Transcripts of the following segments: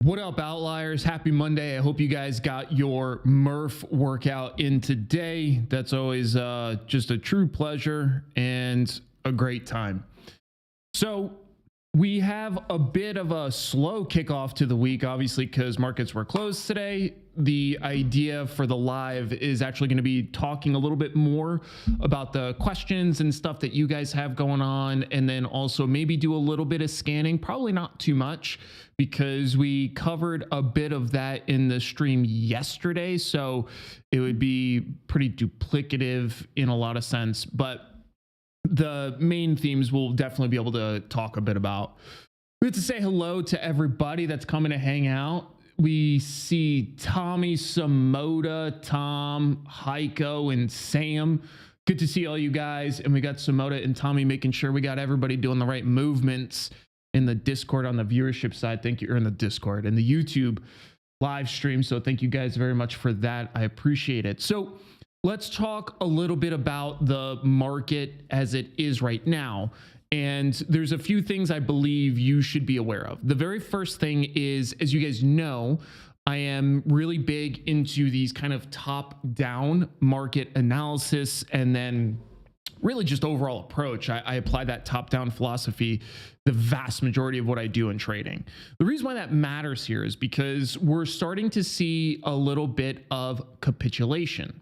What up, Outliers? Happy Monday. I hope you guys got your Murph workout in today. That's always just a true pleasure and a great time. So we have a bit of a slow kickoff to the week, obviously, because markets were closed today. The idea for the live is actually going to be talking a little bit more about the questions and stuff that you guys have going on, and then also maybe do a little bit of scanning, probably not too much, because we covered a bit of that in the stream yesterday. So it would be pretty duplicative in a lot of sense, but the main themes we'll definitely be able to talk a bit about. We have to say hello to everybody that's coming to hang out. We see Tommy, Samoda, Tom, Heiko, and Sam. Good to see all you guys. And we got Samoda and Tommy making sure we got everybody doing the right movements in the Discord on the viewership side. Thank you. Or in the Discord and the YouTube live stream. So thank you guys very much for that. I appreciate it. So let's talk a little bit about the market as it is right now. And there's a few things I believe you should be aware of. The very first thing is, as you guys know, I am really big into these kind of top-down market analysis and then really just overall approach. I apply that top-down philosophy the vast majority of what I do in trading. The reason why that matters here is because we're starting to see a little bit of capitulation.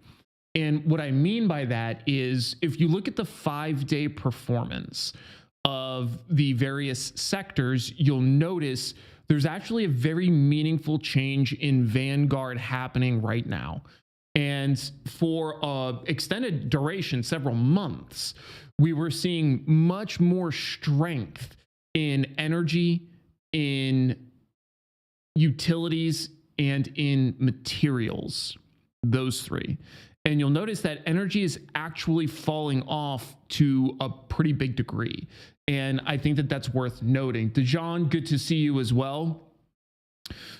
And what I mean by that is if you look at the 5-day performance of the various sectors, you'll notice there's actually a very meaningful change in Vanguard happening right now. And for an extended duration, several months, we were seeing much more strength in energy, in utilities, and in materials, those three. And you'll notice that energy is actually falling off to a pretty big degree. And I think that that's worth noting. Dejan, good to see you as well.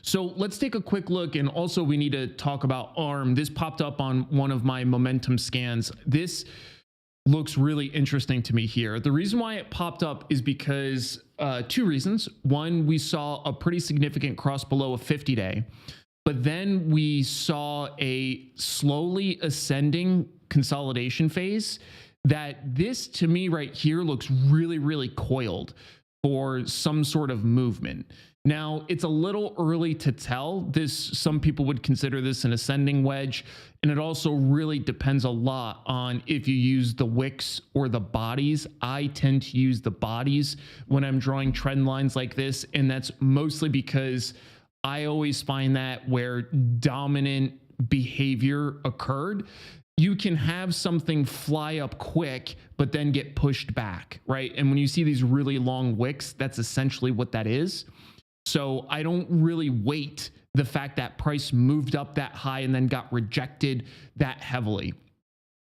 So let's take a quick look. And also we need to talk about ARM. This popped up on one of my momentum scans. This looks really interesting to me here. The reason why it popped up is because two reasons. One, we saw a pretty significant cross below a 50-day. But then we saw a slowly ascending consolidation phase that this to me right here looks really, really coiled for some sort of movement. Now, it's a little early to tell. Some people would consider this an ascending wedge. And it also really depends a lot on if you use the wicks or the bodies. I tend to use the bodies when I'm drawing trend lines like this. And that's mostly because I always find that where dominant behavior occurred, you can have something fly up quick, but then get pushed back, right? And when you see these really long wicks, that's essentially what that is. So I don't really weight the fact that price moved up that high and then got rejected that heavily.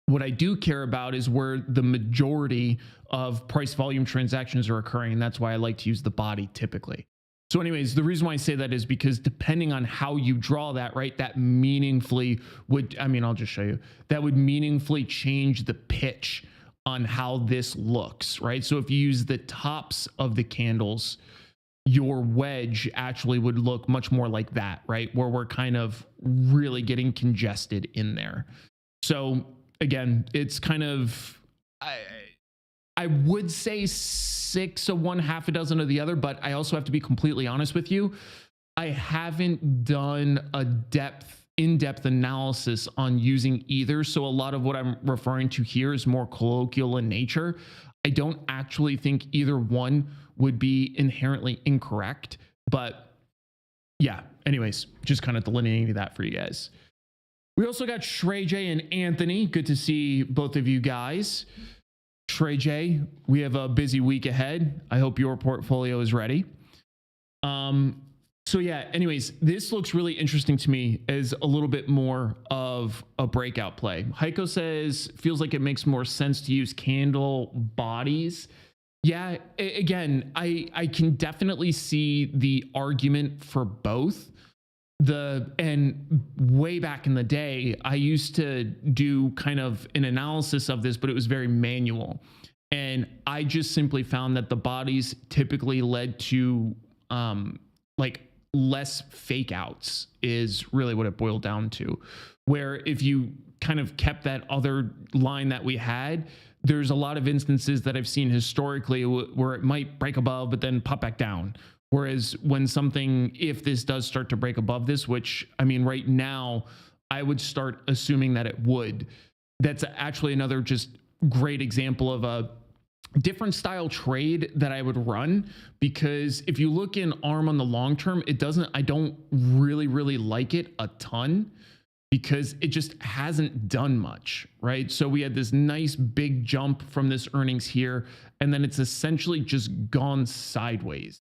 What I do care about is where the majority of price volume transactions are occurring. And that's why I like to use the body typically. So anyways, the reason why I say that is because depending on how you draw that, right, that meaningfully would, I'll just show you, that would meaningfully change the pitch on how this looks, right? So if you use the tops of the candles, your wedge actually would look much more like that, right? Where we're kind of really getting congested in there. So again, it's kind of, I would say 6 of one, half a dozen of the other, but I also have to be completely honest with you. I haven't done a in-depth analysis on using either. So a lot of what I'm referring to here is more colloquial in nature. I don't actually think either one would be inherently incorrect, but yeah, anyways, just kind of delineating that for you guys. We also got Shrey J and Anthony. Good to see both of you guys. Shrey J, we have a busy week ahead. I hope your portfolio is ready. So yeah, anyways, this looks really interesting to me as a little bit more of a breakout play. Heiko says, feels like it makes more sense to use candle bodies. Yeah, again, I can definitely see the argument for both. And way back in the day, I used to do kind of an analysis of this, but it was very manual. And I just simply found that the bodies typically led to like less fake outs is really what it boiled down to. Where if you kind of kept that other line that we had, there's a lot of instances that I've seen historically where it might break above, but then pop back down. Whereas when something, if this does start to break above this, which I mean, right now, I would start assuming that it would. That's actually another just great example of a different style trade that I would run, because if you look in ARM on the long term, I don't really like it a ton, because it just hasn't done much, right? So we had this nice big jump from this earnings here, and then it's essentially just gone sideways.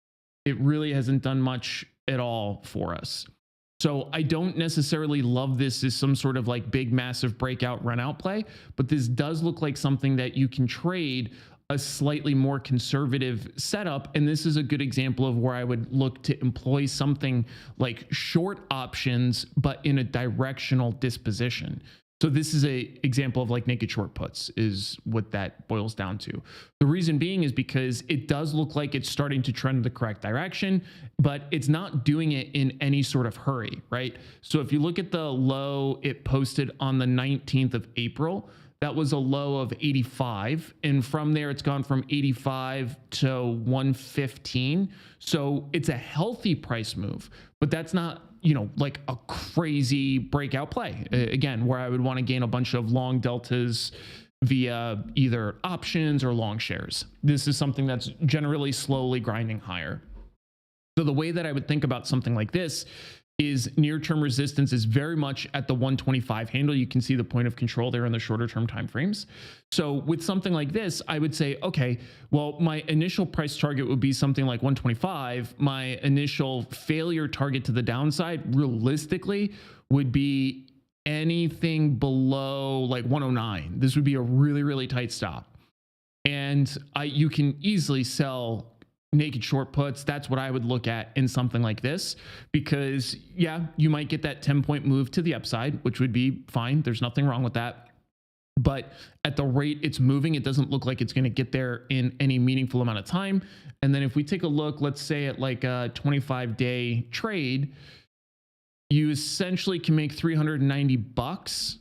It really hasn't done much at all for us. So I don't necessarily love this as some sort of like big, massive breakout run out play, but this does look like something that you can trade a slightly more conservative setup. And this is a good example of where I would look to employ something like short options, but in a directional disposition. So this is a example of like naked short puts is what that boils down to. The reason being is because it does look like it's starting to trend in the correct direction, but it's not doing it in any sort of hurry, right? So if you look at the low it posted on the 19th of April, that was a low of 85. And from there, it's gone from 85 to 115. So it's a healthy price move, but that's not, like a crazy breakout play. Again, where I would want to gain a bunch of long deltas via either options or long shares. This is something that's generally slowly grinding higher. So the way that I would think about something like this is near-term resistance is very much at the 125 handle. You can see the point of control there in the shorter term timeframes. So with something like this, I would say, okay, well, my initial price target would be something like 125. My initial failure target to the downside, realistically, would be anything below like 109. This would be a really tight stop. And you can easily sell naked short puts. That's what I would look at in something like this, because yeah, you might get that 10-point move to the upside, which would be fine. There's nothing wrong with that. But at the rate it's moving, it doesn't look like it's going to get there in any meaningful amount of time. And then if we take a look, let's say at like a 25-day trade, you essentially can make $390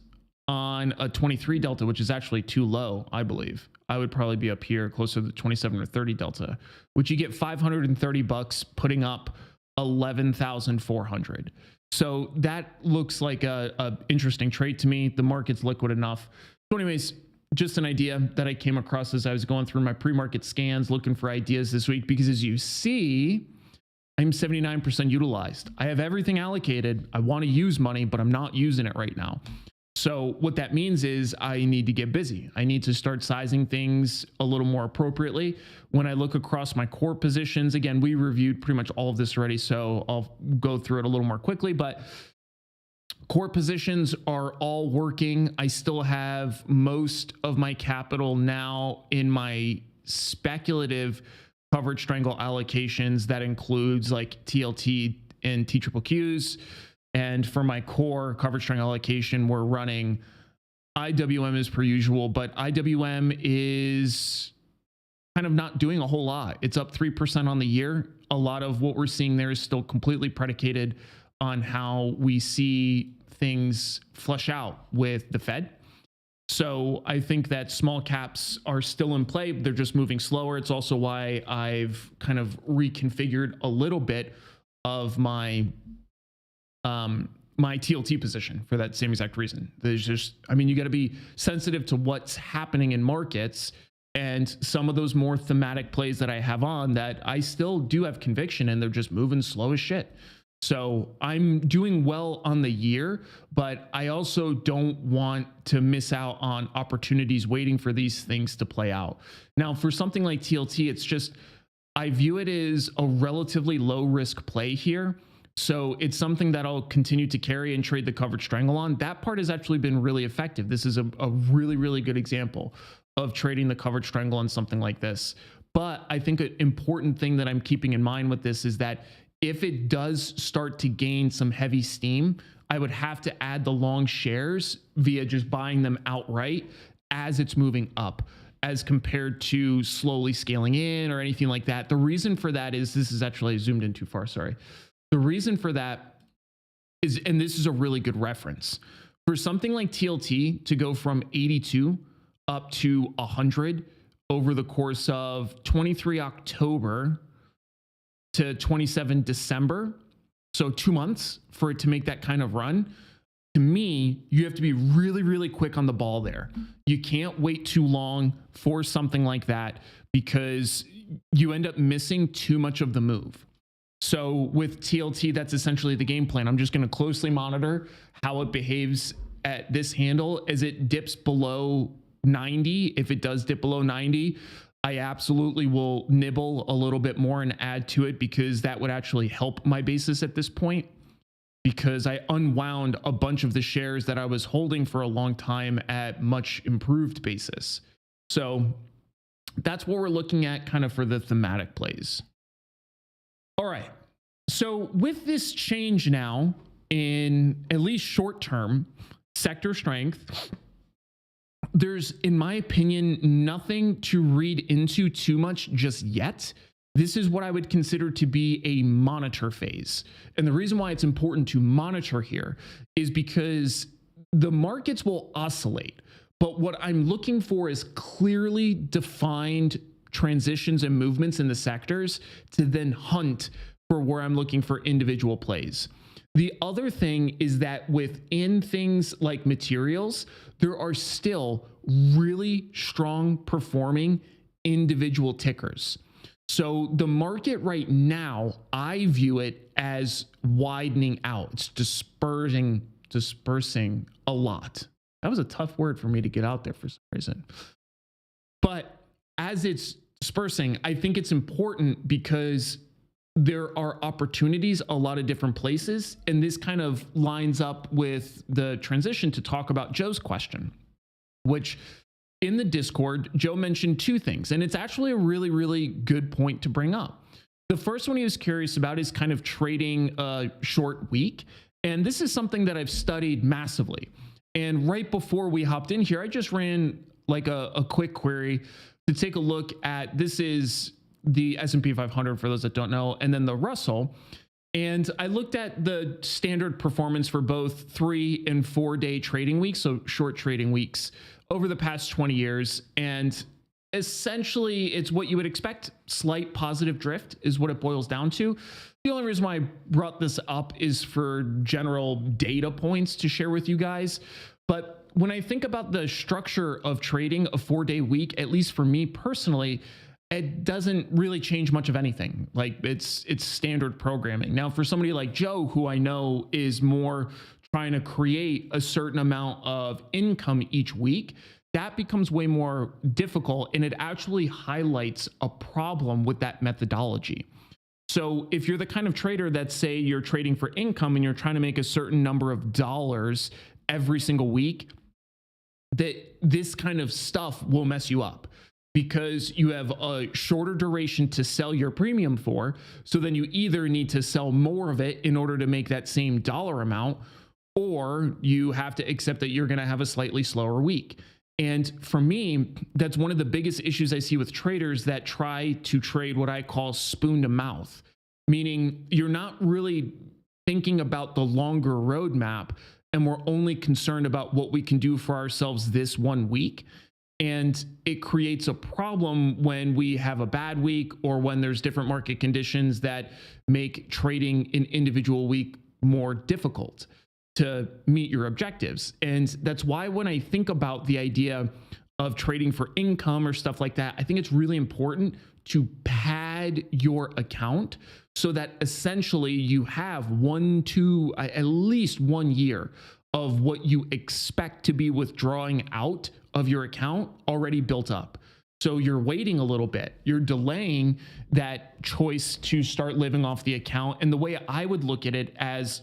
on a 23 delta, which is actually too low, I believe. I would probably be up here closer to the 27 or 30 delta, which you get $530 putting up 11,400. So that looks like a interesting trade to me. The market's liquid enough. So anyways, just an idea that I came across as I was going through my pre-market scans, looking for ideas this week, because as you see, I'm 79% utilized. I have everything allocated. I want to use money, but I'm not using it right now. So what that means is I need to get busy. I need to start sizing things a little more appropriately. When I look across my core positions, again, we reviewed pretty much all of this already, so I'll go through it a little more quickly, but core positions are all working. I still have most of my capital now in my speculative coverage triangle allocations. That includes like TLT and TQQQs. And for my core coverage triangle allocation, we're running IWM as per usual, but IWM is kind of not doing a whole lot. It's up 3% on the year. A lot of what we're seeing there is still completely predicated on how we see things flush out with the Fed. So I think that small caps are still in play. They're just moving slower. It's also why I've kind of reconfigured a little bit of my TLT position for that same exact reason. There's just, you got to be sensitive to what's happening in markets, and some of those more thematic plays that I have on that I still do have conviction in, they're just moving slow as shit. So I'm doing well on the year, but I also don't want to miss out on opportunities waiting for these things to play out. Now, for something like TLT, it's just, I view it as a relatively low risk play here. So it's something that I'll continue to carry and trade the coverage triangle on. That part has actually been really effective. This is a really good example of trading the coverage triangle on something like this. But I think an important thing that I'm keeping in mind with this is that if it does start to gain some heavy steam, I would have to add the long shares via just buying them outright as it's moving up, as compared to slowly scaling in or anything like that. The reason for that is, this is actually zoomed in too far, sorry. The reason for that is, and this is a really good reference, for something like TLT to go from 82 up to 100 over the course of 23 October to 27 December, so 2 months for it to make that kind of run. To me, you have to be really, really quick on the ball there. You can't wait too long for something like that because you end up missing too much of the move. So with TLT, that's essentially the game plan. I'm just going to closely monitor how it behaves at this handle as it dips below 90. If it does dip below 90, I absolutely will nibble a little bit more and add to it because that would actually help my basis at this point, because I unwound a bunch of the shares that I was holding for a long time at much improved basis. So that's what we're looking at kind of for the thematic plays. All right. So with this change now in at least short term sector strength, there's, in my opinion, nothing to read into too much just yet. This is what I would consider to be a monitor phase. And the reason why it's important to monitor here is because the markets will oscillate. But what I'm looking for is clearly defined transitions and movements in the sectors to then hunt for where I'm looking for individual plays. The other thing is that within things like materials, there are still really strong performing individual tickers. So the market right now, I view it as widening out. It's dispersing a lot. That was a tough word for me to get out there for some reason. But as it's dispersing, I think it's important because there are opportunities a lot of different places. And this kind of lines up with the transition to talk about Joe's question, which in the Discord, Joe mentioned two things. And it's actually a really, really good point to bring up. The first one he was curious about is kind of trading a short week. And this is something that I've studied massively. And right before we hopped in here, I just ran like a quick query to take a look at, this is the S&P 500 for those that don't know, and then the Russell. And I looked at the standard performance for both 3 and 4 day trading weeks, so short trading weeks over the past 20 years. And essentially it's what you would expect. Slight positive drift is what it boils down to. The only reason why I brought this up is for general data points to share with you guys. But when I think about the structure of trading a 4-day week, at least for me personally, it doesn't really change much of anything. Like it's standard programming. Now, for somebody like Joe, who I know is more trying to create a certain amount of income each week, that becomes way more difficult, and it actually highlights a problem with that methodology. So if you're the kind of trader that, say, you're trading for income and you're trying to make a certain number of dollars every single week, that this kind of stuff will mess you up, because you have a shorter duration to sell your premium for. So then you either need to sell more of it in order to make that same dollar amount, or you have to accept that you're going to have a slightly slower week. And for me, that's one of the biggest issues I see with traders that try to trade what I call spoon to mouth, meaning you're not really thinking about the longer roadmap, and we're only concerned about what we can do for ourselves this 1 week. And it creates a problem when we have a bad week, or when there's different market conditions that make trading an individual week more difficult to meet your objectives. And that's why when I think about the idea of trading for income or stuff like that, I think it's really important to pad your account so that essentially you have at least 1 year of what you expect to be withdrawing out of your account already built up. So you're waiting a little bit, you're delaying that choice to start living off the account. And the way I would look at it as,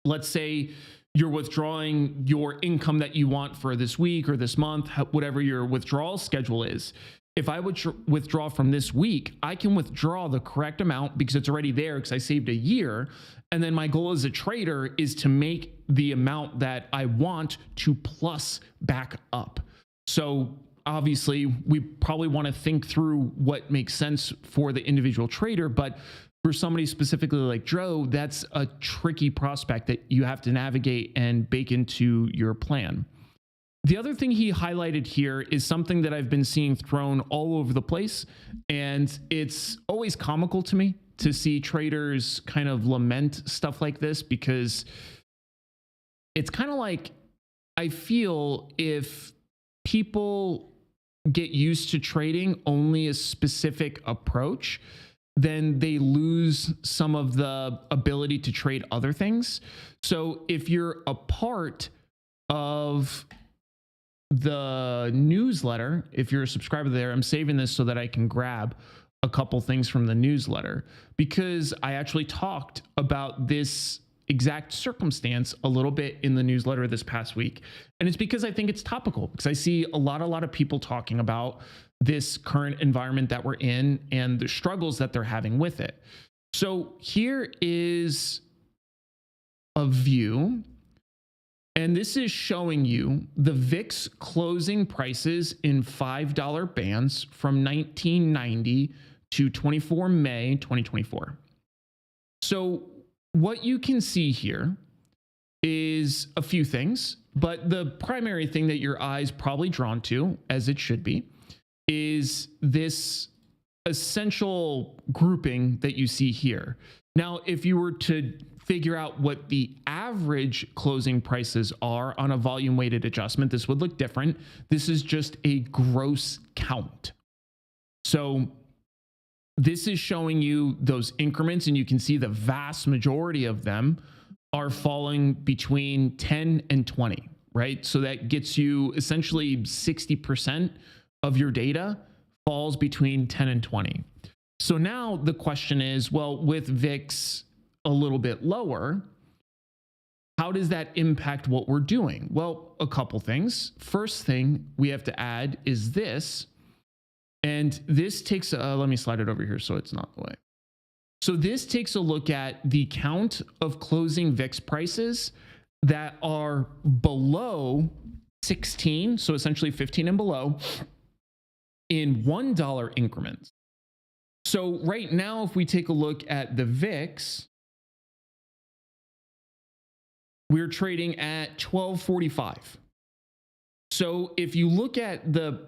let's say you're withdrawing your income that you want for this week or this month, whatever your withdrawal schedule is. If I would withdraw from this week, I can withdraw the correct amount because it's already there because I saved a year. And then my goal as a trader is to make the amount that I want to plus back up. So obviously we probably want to think through what makes sense for the individual trader, but for somebody specifically like Dro, that's a tricky prospect that you have to navigate and bake into your plan. The other thing he highlighted here is something that I've been seeing thrown all over the place, and it's always comical to me to see traders kind of lament stuff like this, because it's kind of like, I feel if people get used to trading only a specific approach, then they lose some of the ability to trade other things. So if you're a part of the newsletter, if you're a subscriber there, I'm saving this so that I can grab a couple things from the newsletter, because I actually talked about this exact circumstance a little bit in the newsletter this past week. And it's because I think it's topical, because I see a lot of people talking about this current environment that we're in and the struggles that they're having with it. So here is a view, and this is showing you the VIX closing prices in $5 bands from 1990 to 24 May 2024. So what you can see here is a few things, but the primary thing that your eye's probably drawn to, as it should be, is this essential grouping that you see here. Now, if you were to figure out what the average closing prices are on a volume weighted adjustment, this would look different. This is just a gross count. So this is showing you those increments, and you can see the vast majority of them are falling between 10 and 20, right? So that gets you essentially 60% of your data falls between 10 and 20. So now the question is, well, with VIX a little bit lower, how does that impact what we're doing? Well, a couple things. First thing we have to add is this, and this takes, let me slide it over here so it's not the way. So this takes a look at the count of closing VIX prices that are below 16, so essentially 15 and below, in $1 increments. So right now, if we take a look at the VIX, we're trading at 1245. So if you look at the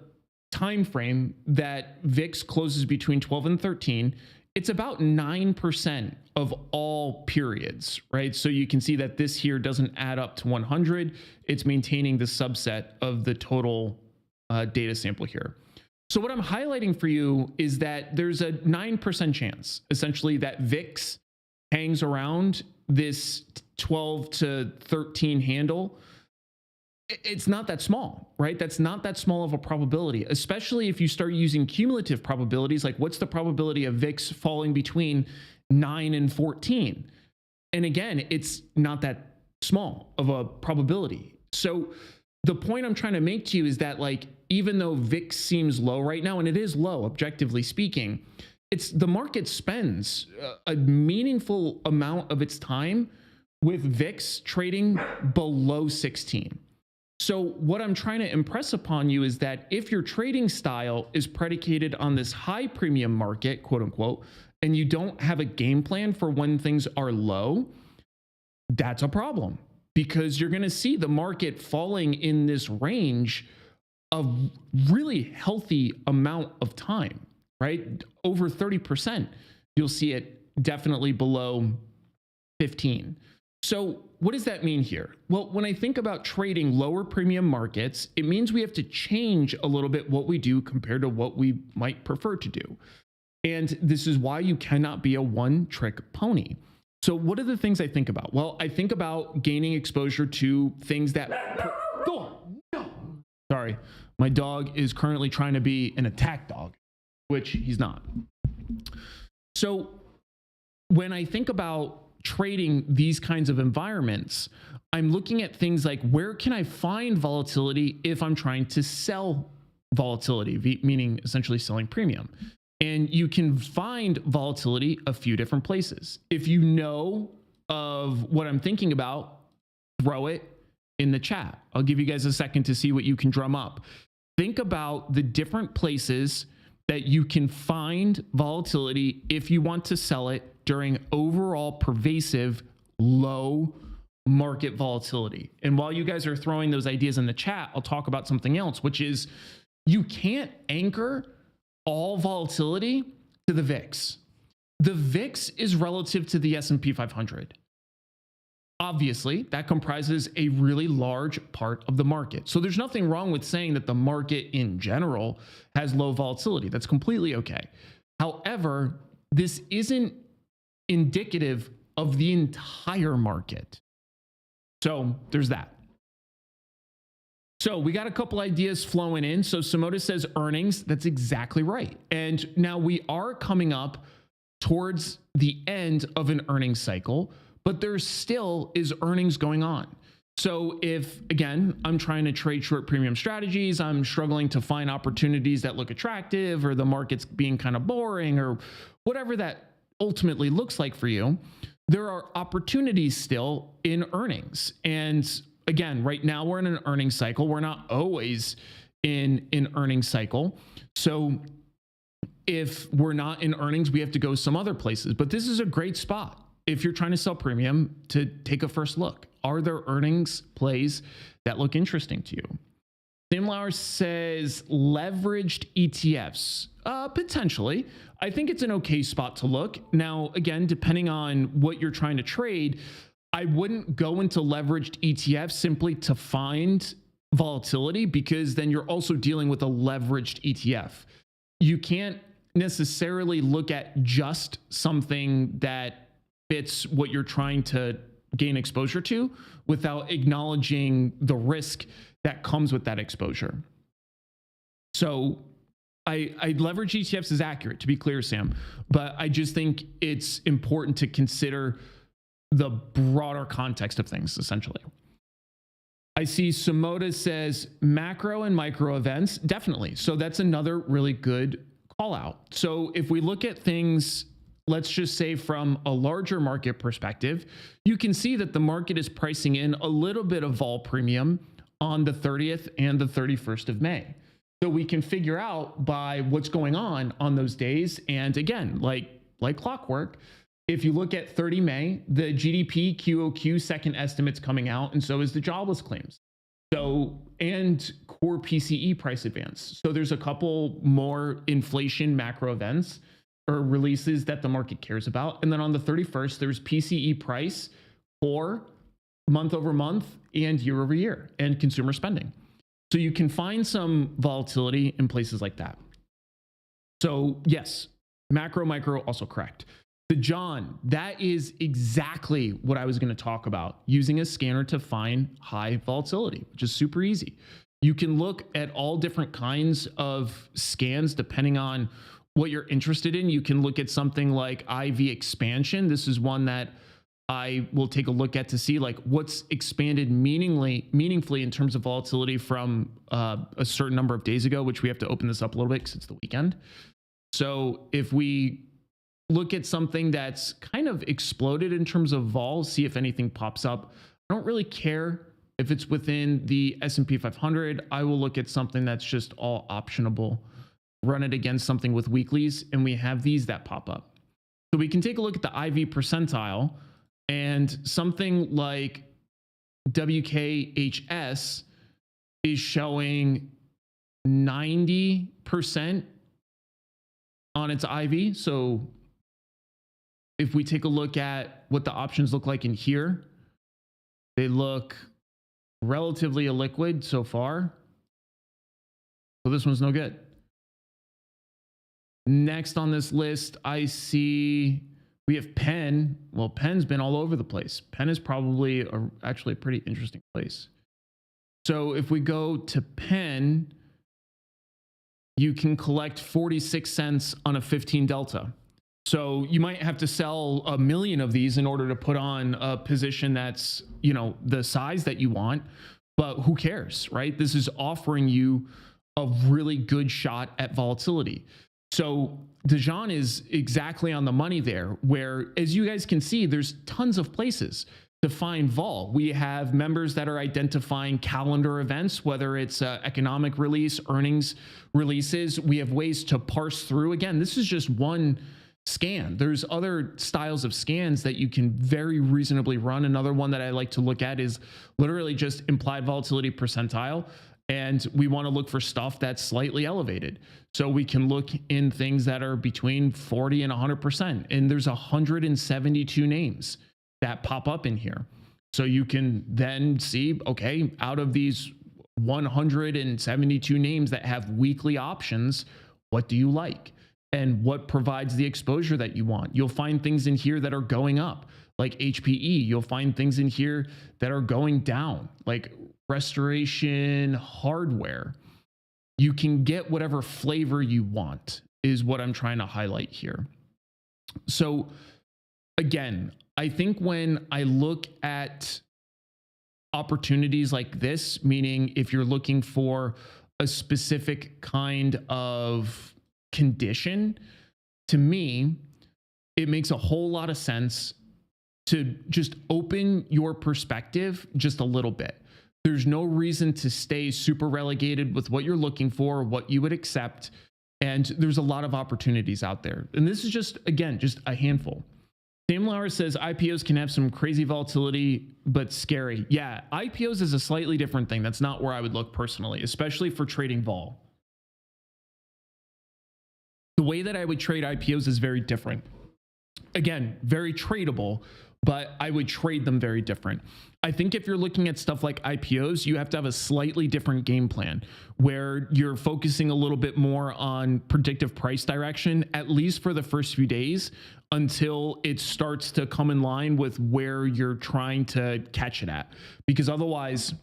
time frame that VIX closes between 12 and 13, it's about 9% of all periods, right? So you can see that this here doesn't add up to 100. It's maintaining the subset of the total data sample here. So what I'm highlighting for you is that there's a 9% chance, essentially, that VIX hangs around this 12 to 13 handle. It's not that small, right? That's not that small of a probability, especially if you start using cumulative probabilities, like what's the probability of VIX falling between 9 and 14? And again, it's not that small of a probability. So the point I'm trying to make to you is that, like, even though VIX seems low right now, and it is low, objectively speaking, it's the market spends a meaningful amount of its time with VIX trading below 16. So what I'm trying to impress upon you is that if your trading style is predicated on this high premium market, quote unquote, and you don't have a game plan for when things are low, that's a problem, because you're going to see the market falling in this range of really healthy amount of time, right? Over 30%, you'll see it definitely below 15. So what does that mean here? Well, when I think about trading lower premium markets, it means we have to change a little bit what we do compared to what we might prefer to do. And this is why you cannot be a one-trick pony. So what are the things I think about? Well, I think about gaining exposure to things that... Sorry, my dog is currently trying to be an attack dog, which he's not. So when I think about trading these kinds of environments, I'm looking at things like, where can I find volatility if I'm trying to sell volatility, meaning essentially selling premium? And you can find volatility a few different places. If you know of what I'm thinking about, throw it in the chat. I'll give you guys a second to see what you can drum up. Think about the different places that you can find volatility if you want to sell it during overall pervasive low market volatility. And while you guys are throwing those ideas in the chat, I'll talk about something else, which is you can't anchor all volatility to the VIX. The VIX is relative to the S&P 500. Obviously, that comprises a really large part of the market. So there's nothing wrong with saying that the market in general has low volatility. That's completely okay. However, this isn't indicative of the entire market. So there's that. So we got a couple ideas flowing in. So Simota says earnings. That's exactly right. And now we are coming up towards the end of an earnings cycle, but there still is earnings going on. So if, again, I'm trying to trade short premium strategies, I'm struggling to find opportunities that look attractive, or the market's being kind of boring, or whatever that ultimately looks like for you, there are opportunities still in earnings. And again, right now we're in an earnings cycle. We're not always in an earnings cycle. So if we're not in earnings, we have to go some other places. But this is a great spot if you're trying to sell premium to take a first look. Are there earnings plays that look interesting to you? Sam Lauer says leveraged ETFs. Potentially. I think it's an okay spot to look. Now, again, depending on what you're trying to trade, I wouldn't go into leveraged ETFs simply to find volatility, because then you're also dealing with a leveraged ETF. You can't necessarily look at just something that fits what you're trying to gain exposure to without acknowledging the risk that comes with that exposure. So I leverage ETFs is accurate, to be clear, Sam, but I just think it's important to consider the broader context of things, essentially. I see Simota says macro and micro events. Definitely. So that's another really good call out. So if we look at things, let's just say from a larger market perspective, you can see that the market is pricing in a little bit of vol premium on the 30th and the 31st of May. So we can figure out by what's going on those days. And again, like clockwork, if you look at 30 May, the GDP QOQ second estimate's coming out, and so is the jobless claims. So, and core PCE price advance. So there's a couple more inflation macro events or releases that the market cares about. And then on the 31st, there's PCE price for month over month and year over year and consumer spending. So you can find some volatility in places like that. So yes, macro, micro, also correct. The John, that is exactly what I was going to talk about, using a scanner to find high volatility, which is super easy. You can look at all different kinds of scans depending on what you're interested in. You can look at something like IV expansion. This is one that I will take a look at to see like what's expanded meaningfully in terms of volatility from a certain number of days ago, which we have to open this up a little bit because it's the weekend. So if we look at something that's kind of exploded in terms of vol, see if anything pops up. I don't really care if it's within the S&P 500. I will look at something that's just all optionable, run it against something with weeklies, and we have these that pop up. So we can take a look at the IV percentile, and something like WKHS is showing 90% on its IV. So if we take a look at what the options look like in here, they look relatively illiquid so far. So this one's no good. Next on this list, I see we have Penn. Well, Penn's been all over the place. Penn is probably actually a pretty interesting place. So if we go to Penn, you can collect 46 cents on a 15 delta. So you might have to sell 1 million of these in order to put on a position that's, you know, the size that you want, but who cares, right? This is offering you a really good shot at volatility. So Dejan is exactly on the money there, where, as you guys can see, there's tons of places to find vol. We have members that are identifying calendar events, whether it's economic release, earnings releases. We have ways to parse through. Again, this is just one scan. There's other styles of scans that you can very reasonably run. Another one that I like to look at is literally just implied volatility percentile. And we want to look for stuff that's slightly elevated. So we can look in things that are between 40 and 100%. And there's 172 names that pop up in here. So you can then see, okay, out of these 172 names that have weekly options, what do you like? And what provides the exposure that you want? You'll find things in here that are going up, like HPE. You'll find things in here that are going down, like Restoration Hardware. You can get whatever flavor you want, is what I'm trying to highlight here. So again, I think when I look at opportunities like this, meaning if you're looking for a specific kind of condition, to me, it makes a whole lot of sense to just open your perspective just a little bit. There's no reason to stay super relegated with what you're looking for, what you would accept. And there's a lot of opportunities out there. And this is just, again, just a handful. Sam Lauer says IPOs can have some crazy volatility, but scary. Yeah, IPOs is a slightly different thing. That's not where I would look personally, especially for trading vol. The way that I would trade IPOs is very different. Again, very tradable, but I would trade them very different. I think if you're looking at stuff like IPOs, you have to have a slightly different game plan where you're focusing a little bit more on predictive price direction, at least for the first few days, until it starts to come in line with where you're trying to catch it at. Because otherwise,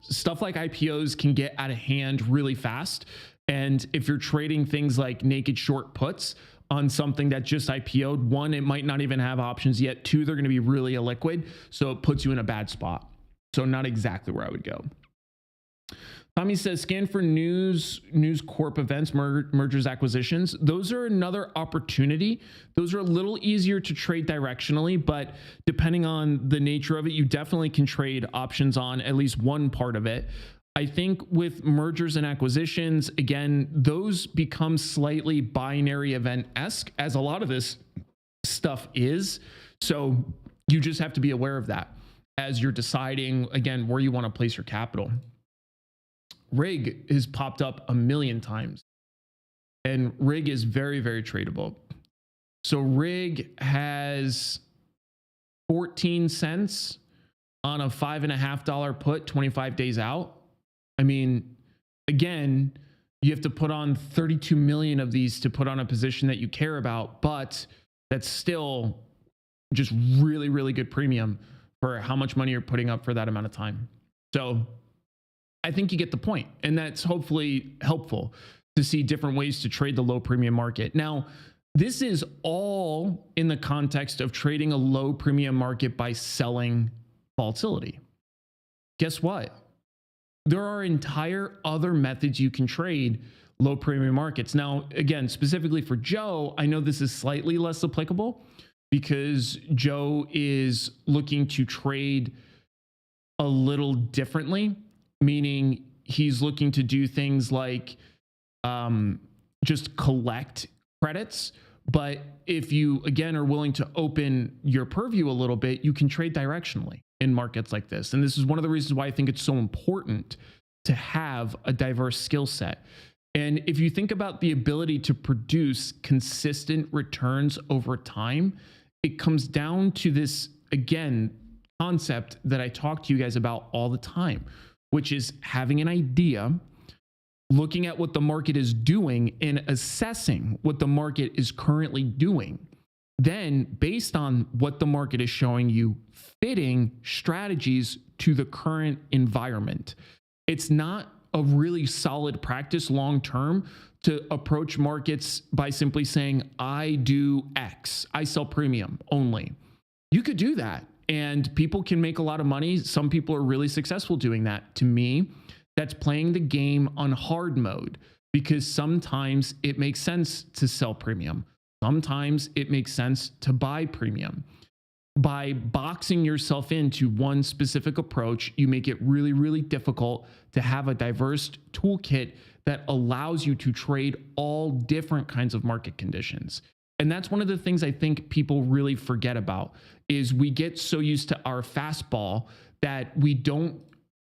stuff like IPOs can get out of hand really fast. And if you're trading things like naked short puts on something that just IPO'd, one, it might not even have options yet. Two, they're going to be really illiquid. So it puts you in a bad spot. So not exactly where I would go. Tommy says, scan for news corp events, mergers, acquisitions. Those are another opportunity. Those are a little easier to trade directionally, but depending on the nature of it, you definitely can trade options on at least one part of it. I think with mergers and acquisitions, again, those become slightly binary event-esque, as a lot of this stuff is. So you just have to be aware of that as you're deciding, again, where you want to place your capital. Rig has popped up a million times, and Rig is very, very tradable. So Rig has 14 cents on a $5.50 put 25 days out. I mean, again, you have to put on 32 million of these to put on a position that you care about, but that's still just really, really good premium for how much money you're putting up for that amount of time. So I think you get the point, and that's hopefully helpful to see different ways to trade the low premium market. Now, this is all in the context of trading a low premium market by selling volatility. Guess what? There are entire other methods you can trade low premium markets. Now, again, specifically for Joe, I know this is slightly less applicable because Joe is looking to trade a little differently, meaning he's looking to do things like just collect credits. But if you, again, are willing to open your purview a little bit, you can trade directionally in markets like this. And this is one of the reasons why I think it's so important to have a diverse skill set. And if you think about the ability to produce consistent returns over time, it comes down to this, again, concept that I talk to you guys about all the time, which is having an idea, looking at what the market is doing and assessing what the market is currently doing. Then, based on what the market is showing you, fitting strategies to the current environment. It's not a really solid practice long-term to approach markets by simply saying, I do X, I sell premium only. You could do that, and people can make a lot of money. Some people are really successful doing that. To me, that's playing the game on hard mode, because sometimes it makes sense to sell premium. Sometimes it makes sense to buy premium. By boxing yourself into one specific approach, you make it really, really difficult to have a diverse toolkit that allows you to trade all different kinds of market conditions. And that's one of the things I think people really forget about is we get so used to our fastball that we don't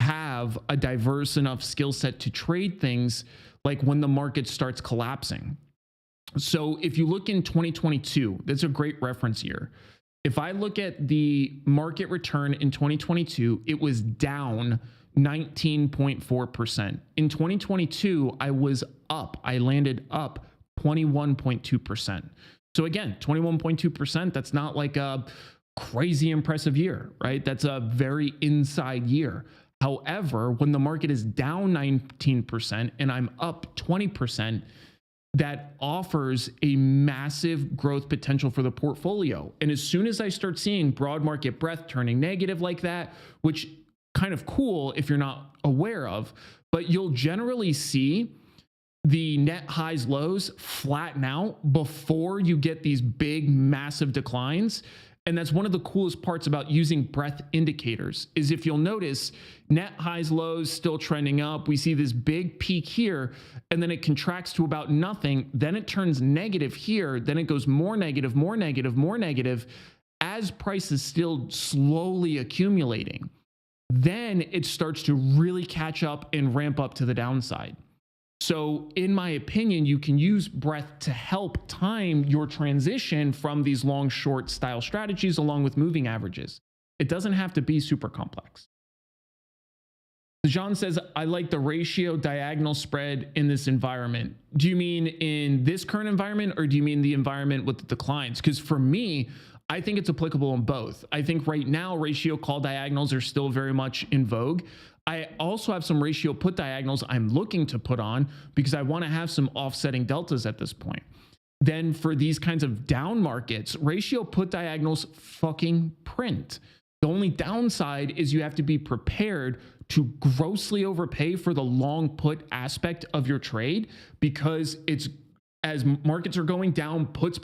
have a diverse enough skill set to trade things like when the market starts collapsing. So if you look in 2022, that's a great reference year. If I look at the market return in 2022, it was down 19.4%. In 2022, I was up. I landed up 21.2%. So again, 21.2%, that's not like a crazy impressive year, right? That's a very inside year. However, when the market is down 19% and I'm up 20%, that offers a massive growth potential for the portfolio. And as soon as I start seeing broad market breadth turning negative like that, which kind of cool if you're not aware of, but you'll generally see the net highs lows flatten out before you get these big massive declines. And that's one of the coolest parts about using breadth indicators is if you'll notice net highs lows still trending up, we see this big peak here and then it contracts to about nothing, then it turns negative here, then it goes more negative, more negative, more negative as price is still slowly accumulating. Then it starts to really catch up and ramp up to the downside. So in my opinion, you can use breadth to help time your transition from these long short style strategies along with moving averages. It doesn't have to be super complex. Jean says, I like the ratio diagonal spread in this environment. Do you mean in this current environment or do you mean the environment with the declines? Because for me, I think it's applicable in both. I think right now ratio call diagonals are still very much in vogue. I also have some ratio put diagonals I'm looking to put on because I want to have some offsetting deltas at this point. Then for these kinds of down markets, ratio put diagonals fucking print. The only downside is you have to be prepared to grossly overpay for the long put aspect of your trade because it's as markets are going down, puts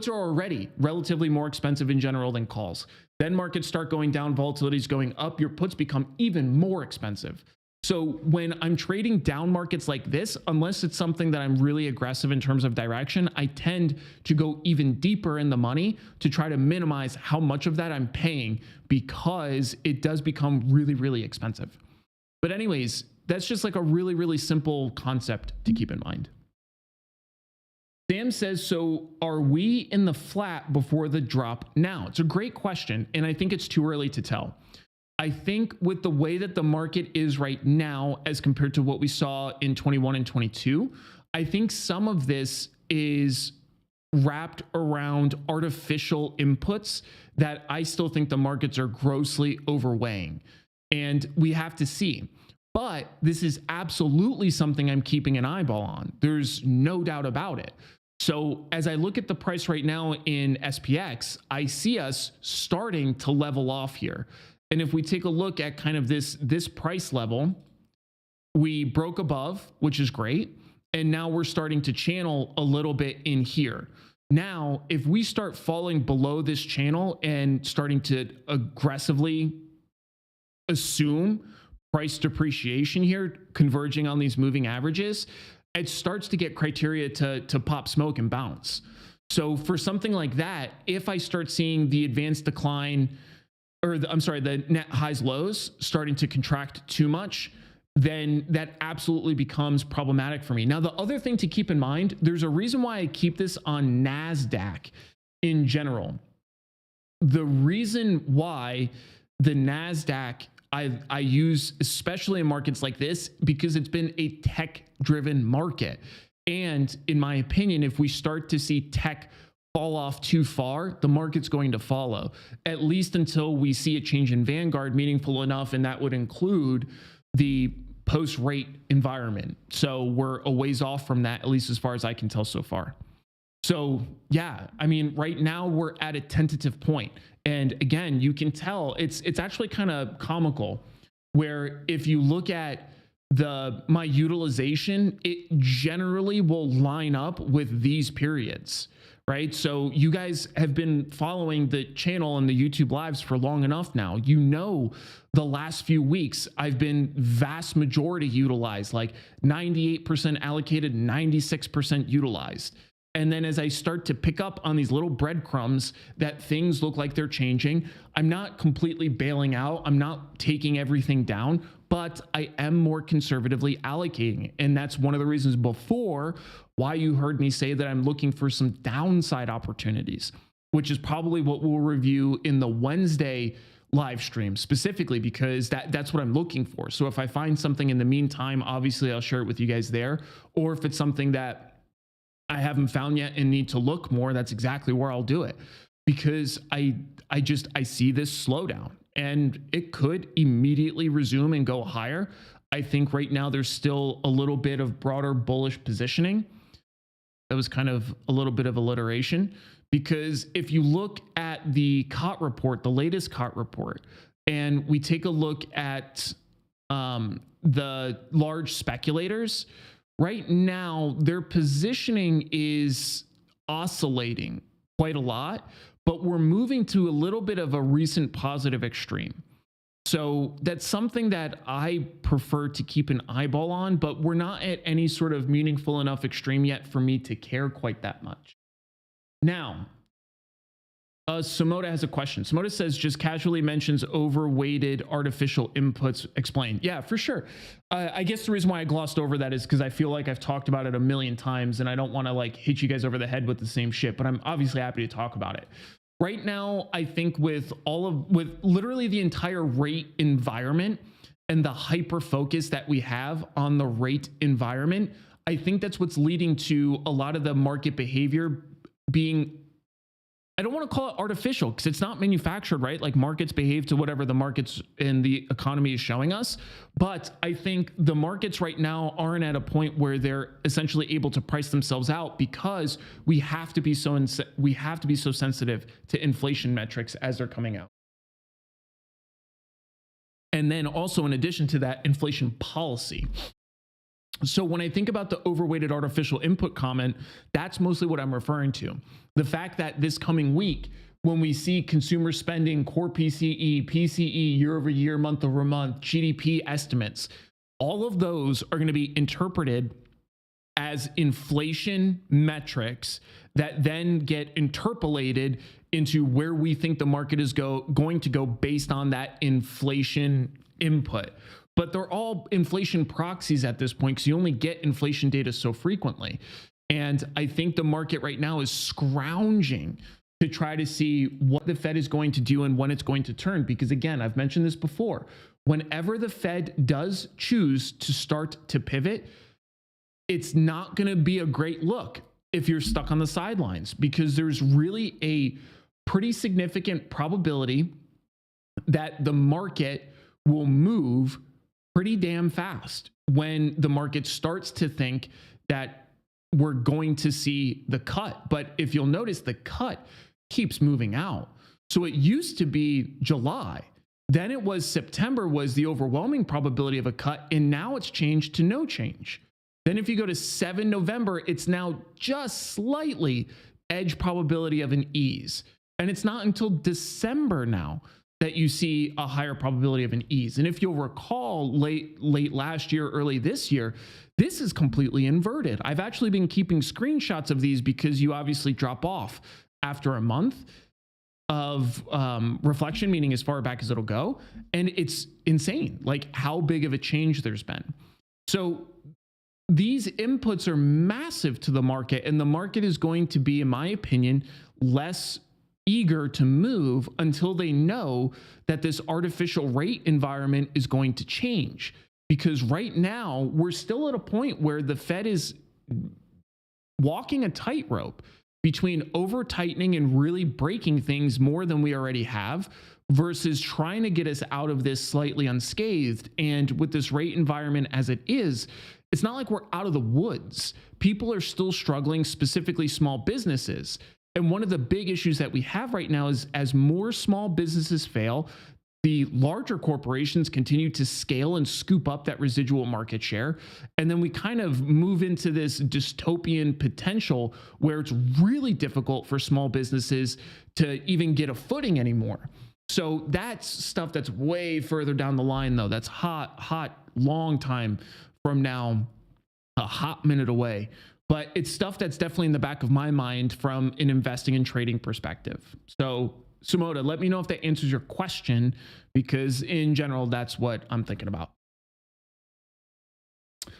are already relatively more expensive in general than calls. Then markets start going down, volatility is going up, your puts become even more expensive. So when I'm trading down markets like this, unless it's something that I'm really aggressive in terms of direction, I tend to go even deeper in the money to try to minimize how much of that I'm paying because it does become really, really expensive. But anyways, that's just like a really, really simple concept to keep in mind. Sam says, so are we in the flat before the drop now? It's a great question, and I think it's too early to tell. I think with the way that the market is right now as compared to what we saw in 21 and 22, I think some of this is wrapped around artificial inputs that I still think the markets are grossly overweighing, and we have to see. But this is absolutely something I'm keeping an eyeball on. There's no doubt about it. So as I look at the price right now in SPX, I see us starting to level off here. And if we take a look at kind of this price level, we broke above, which is great. And now we're starting to channel a little bit in here. Now, if we start falling below this channel and starting to aggressively assume price depreciation here, converging on these moving averages, it starts to get criteria to pop smoke and bounce. So for something like that, if I start seeing the advanced decline, or the net highs lows starting to contract too much, then that absolutely becomes problematic for me. Now, the other thing to keep in mind, there's a reason why I keep this on NASDAQ in general. The reason why the NASDAQ I use, especially in markets like this, because it's been a tech-driven market. And in my opinion, if we start to see tech fall off too far, the market's going to follow, at least until we see a change in Vanguard meaningful enough, and that would include the post-rate environment. So we're a ways off from that, at least as far as I can tell so far. So yeah, I mean, right now we're at a tentative point. And again, you can tell it's actually kind of comical where if you look at my utilization, it generally will line up with these periods, right? So you guys have been following the channel and the YouTube lives for long enough now. You know, the last few weeks I've been vast majority utilized, like 98% allocated, 96% utilized. And then as I start to pick up on these little breadcrumbs that things look like they're changing, I'm not completely bailing out. I'm not taking everything down, but I am more conservatively allocating. And that's one of the reasons before why you heard me say that I'm looking for some downside opportunities, which is probably what we'll review in the Wednesday live stream specifically, because that's what I'm looking for. So if I find something in the meantime, obviously I'll share it with you guys there. Or if it's something that I haven't found yet and need to look more, that's exactly where I'll do it, because I see this slowdown and it could immediately resume and go higher. I think right now there's still a little bit of broader bullish positioning. That was kind of a little bit of alliteration, because if you look at the COT report, the latest COT report, and we take a look at the large speculators, right now, their positioning is oscillating quite a lot, but we're moving to a little bit of a recent positive extreme. So that's something that I prefer to keep an eyeball on, but we're not at any sort of meaningful enough extreme yet for me to care quite that much. Now, Samoda has a question. Samoda says, just casually mentions overweighted artificial inputs. Explain. Yeah, for sure. I guess the reason why I glossed over that is because I feel like I've talked about it a million times and I don't want to like hit you guys over the head with the same shit, but I'm obviously happy to talk about it. Right now, I think with literally the entire rate environment and the hyper focus that we have on the rate environment, I think that's what's leading to a lot of the market behavior being, I don't want to call it artificial because it's not manufactured, right? Like markets behave to whatever the markets and the economy is showing us. But I think the markets right now aren't at a point where they're essentially able to price themselves out, because we have to be so sensitive to inflation metrics as they're coming out. And then also, in addition to that, inflation policy. So when I think about the overweighted artificial input comment, that's mostly what I'm referring to. The fact that this coming week, when we see consumer spending, core PCE, year over year, month over month, GDP estimates, all of those are going to be interpreted as inflation metrics that then get interpolated into where we think the market is going to go based on that inflation input. But they're all inflation proxies at this point, because you only get inflation data so frequently. And I think the market right now is scrounging to try to see what the Fed is going to do and when it's going to turn. Because again, I've mentioned this before, whenever the Fed does choose to start to pivot, it's not going to be a great look if you're stuck on the sidelines, because there's really a pretty significant probability that the market will move pretty damn fast when the market starts to think that we're going to see the cut. But if you'll notice, the cut keeps moving out. So it used to be July, then it was September was the overwhelming probability of a cut, and now it's changed to no change. Then if you go to 7 November, it's now just slightly edge probability of an ease. And it's not until December now that you see a higher probability of an ease. And if you'll recall, late last year, early this year, this is completely inverted. I've actually been keeping screenshots of these because you obviously drop off after a month of reflection, meaning as far back as it'll go. And it's insane, like how big of a change there's been. So these inputs are massive to the market, and the market is going to be, in my opinion, less eager to move until they know that this artificial rate environment is going to change. Because right now, we're still at a point where the Fed is walking a tightrope between over tightening and really breaking things more than we already have, versus trying to get us out of this slightly unscathed. And with this rate environment as it is, it's not like we're out of the woods. People are still struggling, specifically small businesses. And one of the big issues that we have right now is, as more small businesses fail, the larger corporations continue to scale and scoop up that residual market share. And then we kind of move into this dystopian potential where it's really difficult for small businesses to even get a footing anymore. So that's stuff that's way further down the line, though. That's hot, long time from now, a hot minute away. but it's stuff that's definitely in the back of my mind from an investing and trading perspective. So Sumoda, let me know if that answers your question, because in general, that's what I'm thinking about.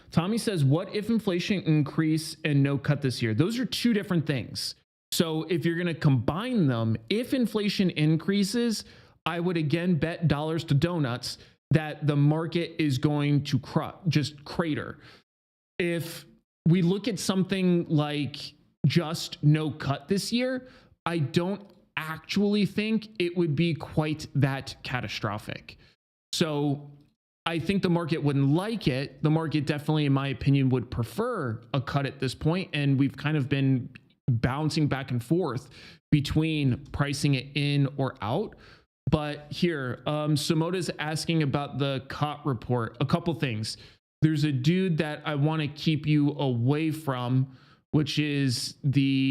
Tommy says, what if inflation increase and no cut this year? Those are two different things. So if you're going to combine them, if inflation increases, I would again bet dollars to donuts that the market is going to just crater. If we look at something like just no cut this year, I don't actually think it would be quite that catastrophic. So I think the market wouldn't like it. The market definitely, in my opinion, would prefer a cut at this point. And we've kind of been bouncing back and forth between pricing it in or out. But here, Samoda's asking about the COT report. A couple things. There's a dude that I want to keep you away from, which is I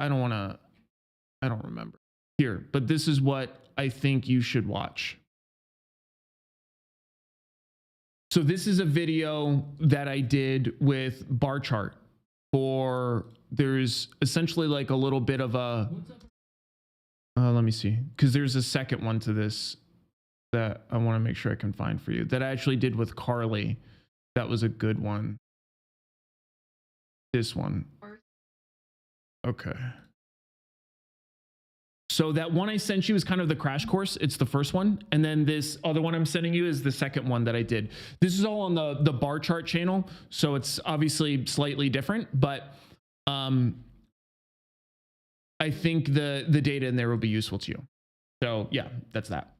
don't remember here, but this is what I think you should watch. So this is a video that I did with bar chart there's essentially like a little bit of a, let me see, because there's a second one to this that I want to make sure I can find for you that I actually did with Carly. That was a good one. This one. Okay. So that one I sent you is kind of the crash course. It's the first one. And then this other one I'm sending you is the second one that I did. This is all on the bar chart channel. So it's obviously slightly different, but I think the data in there will be useful to you. So yeah, that's that.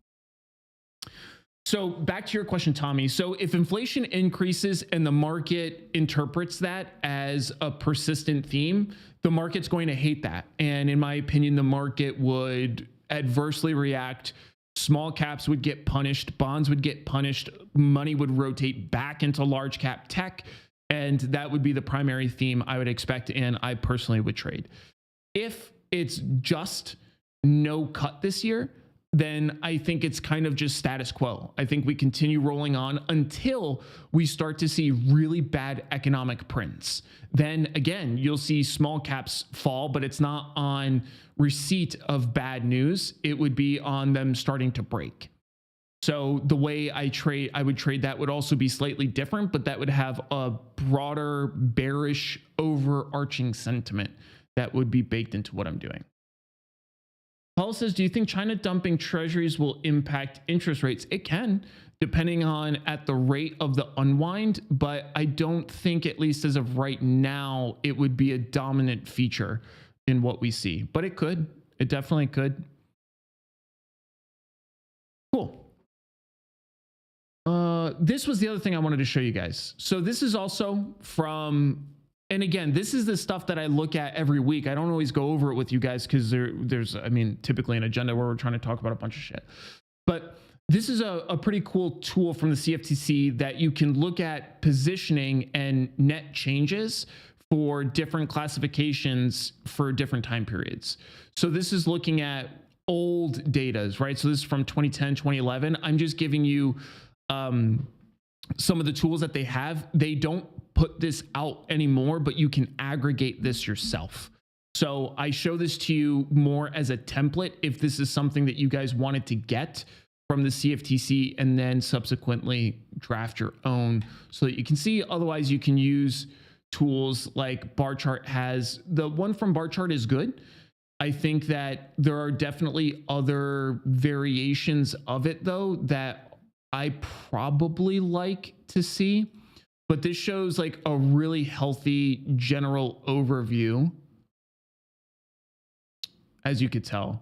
So back to your question, Tommy. So if inflation increases and the market interprets that as a persistent theme, the market's going to hate that. And in my opinion, the market would adversely react. Small caps would get punished, bonds would get punished, money would rotate back into large cap tech. And that would be the primary theme I would expect, and I personally would trade. If it's just no cut this year, then I think it's kind of just status quo. I think we continue rolling on until we start to see really bad economic prints. Then again, you'll see small caps fall, but it's not on receipt of bad news. It would be on them starting to break. So the way I would trade that would also be slightly different, but that would have a broader bearish overarching sentiment that would be baked into what I'm doing. Paul says, do you think China dumping treasuries will impact interest rates? It can, depending on at the rate of the unwind, but I don't think, at least as of right now, it would be a dominant feature in what we see. But it could. It definitely could. Cool. This was the other thing I wanted to show you guys. So this is also from... And again, this is the stuff that I look at every week. I don't always go over it with you guys because there's, I mean, typically an agenda where we're trying to talk about a bunch of shit. But this is a pretty cool tool from the CFTC that you can look at positioning and net changes for different classifications for different time periods. So this is looking at old data, right? So this is from 2010, 2011. I'm just giving you some of the tools that they have. They don't put this out anymore, but you can aggregate this yourself. So I show this to you more as a template if this is something that you guys wanted to get from the CFTC and then subsequently draft your own so that you can see. Otherwise, you can use tools like bar chart has. The one from bar chart is good. I think that there are definitely other variations of it though that I probably like to see. But this shows like a really healthy general overview, as you could tell.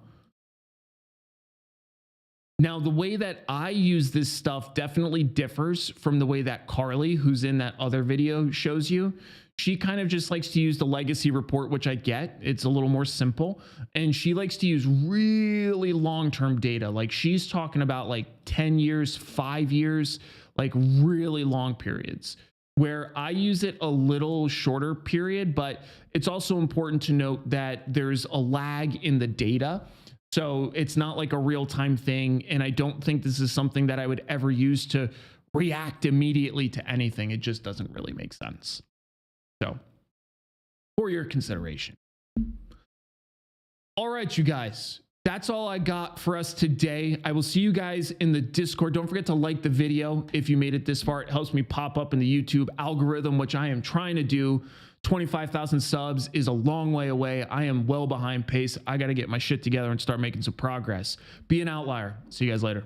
Now, the way that I use this stuff definitely differs from the way that Carly, who's in that other video, shows you. She kind of just likes to use the legacy report, which I get. It's a little more simple. And she likes to use really long-term data. Like she's talking about like 10 years, 5 years, like really long periods. Where I use it a little shorter period, but it's also important to note that there's a lag in the data. So it's not like a real-time thing. And I don't think this is something that I would ever use to react immediately to anything. It just doesn't really make sense. So for your consideration. All right, you guys, that's all I got for us today. I will see you guys in the Discord. Don't forget to like the video if you made it this far. It helps me pop up in the YouTube algorithm, which I am trying to do. 25,000 subs is a long way away. I am well behind pace. I got to get my shit together and start making some progress. Be an outlier. See you guys later.